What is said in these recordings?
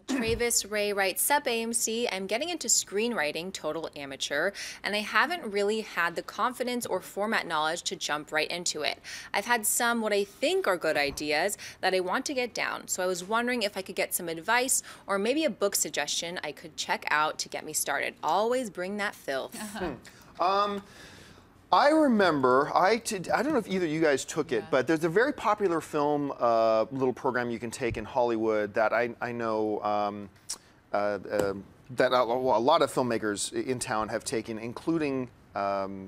Trévis Ray writes, Sup AMC, I'm getting into screenwriting, total amateur, and I haven't really had the confidence or format knowledge to jump right into it. I've had some what I think are good ideas that I want to get down, so I was wondering if I could get some advice or maybe a book suggestion I could check out to get me started. Always bring that filth. I remember, I don't know if either of you guys took it, but there's a very popular film little program you can take in Hollywood that I know that a lot of filmmakers in town have taken, including, why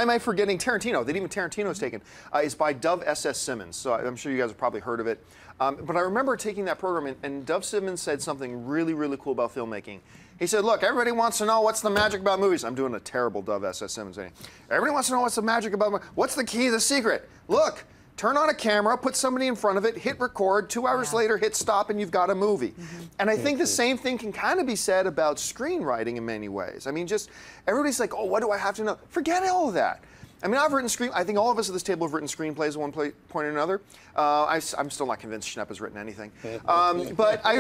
am I forgetting Tarantino? That even Tarantino's taken. It's by Dove S.S. Simmons, so I'm sure you guys have probably heard of it. But I remember taking that program, and Dove Simmons said something really, really cool about filmmaking. He said, look, everybody wants to know what's the magic about movies. I'm doing a terrible Dove S.S. Simmons thing. Everybody wants to know what's the magic about movies. What's the key, the secret? Look, turn on a camera, put somebody in front of it, hit record, 2 hours later, hit stop, and you've got a movie. And I think the same thing can kind of be said about screenwriting in many ways. I mean, just, everybody's like, oh, what do I have to know? Forget all of that. I mean, I've written I think all of us at this table have written screenplays at one point or another. I'm still not convinced Schnepp has written anything. But I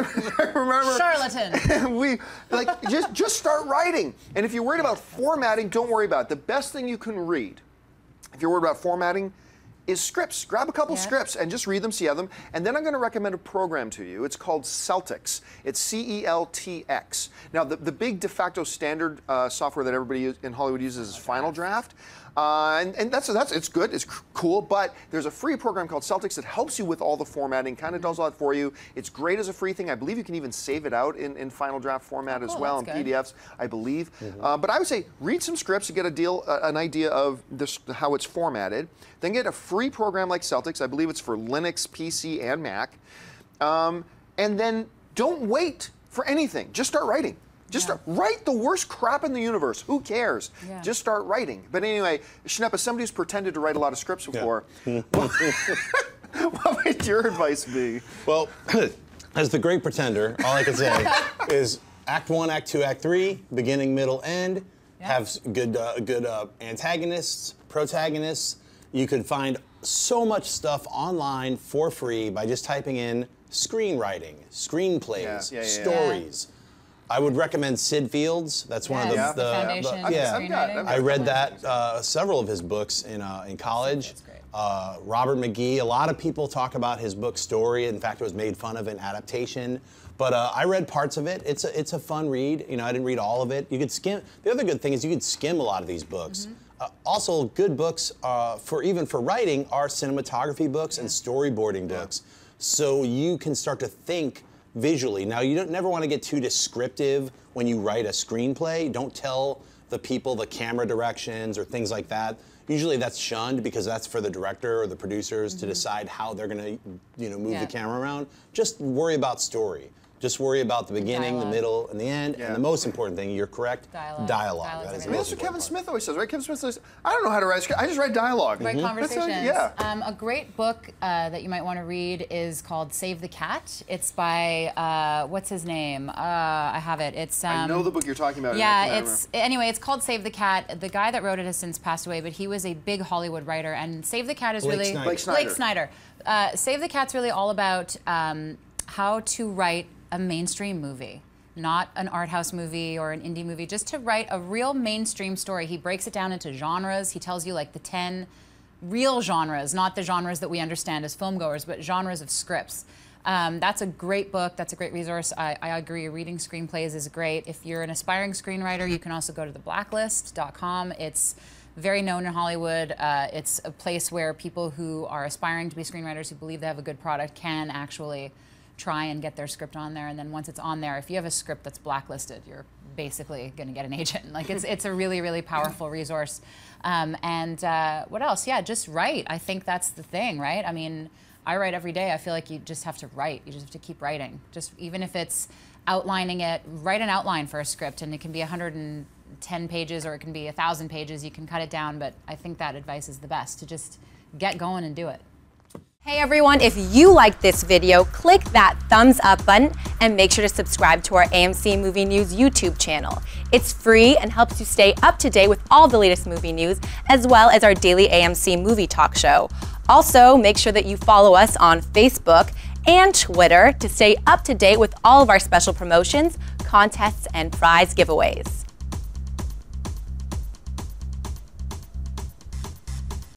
remember... Charlatan! Just start writing. And if you're worried about formatting, don't worry about it. The best thing you can read, if you're worried about formatting, is scripts. Grab a couple scripts and just read them, see them. And then I'm going to recommend a program to you. It's called Celtx. It's C-E-L-T-X. Now, the big de facto standard software that everybody in Hollywood uses is Final Draft. And it's good, it's cool, but there's a free program called Celtx that helps you with all the formatting, kind of does all that for you. It's great as a free thing. I believe you can even save it out in Final Draft format as well, in PDFs, I believe. But I would say read some scripts to get an idea of how it's formatted. Then get a free program like Celtx. I believe it's for Linux, PC, and Mac. And then don't wait for anything. Just start writing. Just write the worst crap in the universe. Who cares? Just start writing. But anyway, Schnepp, as somebody who's pretended to write a lot of scripts before, what would your advice be? Well, as the great pretender, all I can say is Act 1, Act 2, Act 3, beginning, middle, end. Have good antagonists, protagonists. You can find so much stuff online for free by just typing in screenwriting, screenplays, stories. I would recommend Sid Fields. That's one of the foundation. I read that several of his books in college. Robert McGee. A lot of people talk about his book Story. In fact, it was made fun of in adaptation. But I read parts of it. It's a fun read. You know, I didn't read all of it. You could skim. The other good thing is you could skim a lot of these books. Also, good books even for writing are cinematography books and storyboarding books. So you can start to think visually. Now, you never want to get too descriptive when you write a screenplay. Don't tell the people the camera directions or things like that. Usually that's shunned because that's for the director or the producers to decide how they're going to, move the camera around. Just worry about story. Just worry about the beginning, the middle, and the end. And the most important thing, you're correct, dialogue. That is that's what Kevin Smith always says, right? Kevin Smith says, I don't know how to write a script, I just write dialogue. Write conversations. A great book that you might want to read is called Save the Cat. It's by, what's his name? I have it. It's I know the book you're talking about. Anyway, it's called Save the Cat. The guy that wrote it has since passed away, but he was a big Hollywood writer, and Save the Cat is Blake Snyder. Save the Cat's really all about how to write a mainstream movie, not an art house movie or an indie movie, just to write a real mainstream story. He breaks it down into genres. He tells you like the 10 real genres, not the genres that we understand as filmgoers, but genres of scripts. That's a great book. That's a great resource. I agree. Reading screenplays is great. If you're an aspiring screenwriter, you can also go to theblacklist.com. It's very known in Hollywood. It's a place where people who are aspiring to be screenwriters who believe they have a good product can actually try and get their script on there, and then once it's on there, if you have a script that's blacklisted, you're basically going to get an agent. Like it's a really, really powerful resource. What else? Yeah, just write. I think that's the thing, right? I mean, I write every day. I feel like you just have to write. You just have to keep writing. Just even if it's outlining it, write an outline for a script, and it can be 110 pages or it can be 1,000 pages. You can cut it down, but I think that advice is the best, to just get going and do it. Hey everyone, if you liked this video, click that thumbs up button and make sure to subscribe to our AMC Movie News YouTube channel. It's free and helps you stay up to date with all the latest movie news, as well as our daily AMC movie talk show. Also, make sure that you follow us on Facebook and Twitter to stay up to date with all of our special promotions, contests, and prize giveaways.